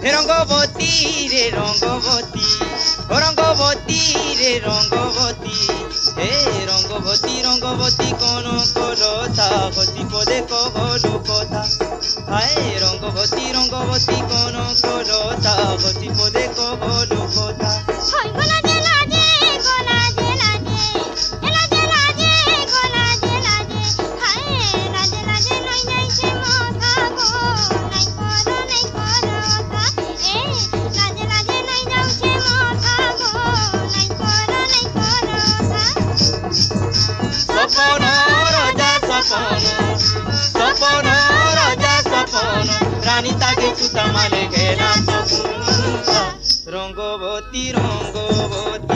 রঙ্গবতী রে রঙ্গবতী, ও রঙ্গবতী রে রঙ্গবতী, হে রঙ্গবতী রঙ্গবতী কোন কলতা হতি পদে কহলু কথা, হায় রঙ্গবতী রঙ্গবতী কোন কলতা হতি পদে কহলু কথা। সপন রাজা সপন, সপন রাজা সপন, রানী তাকে সুতা মালে গেলা সপন, রঙ্গবতী রঙ্গবতী।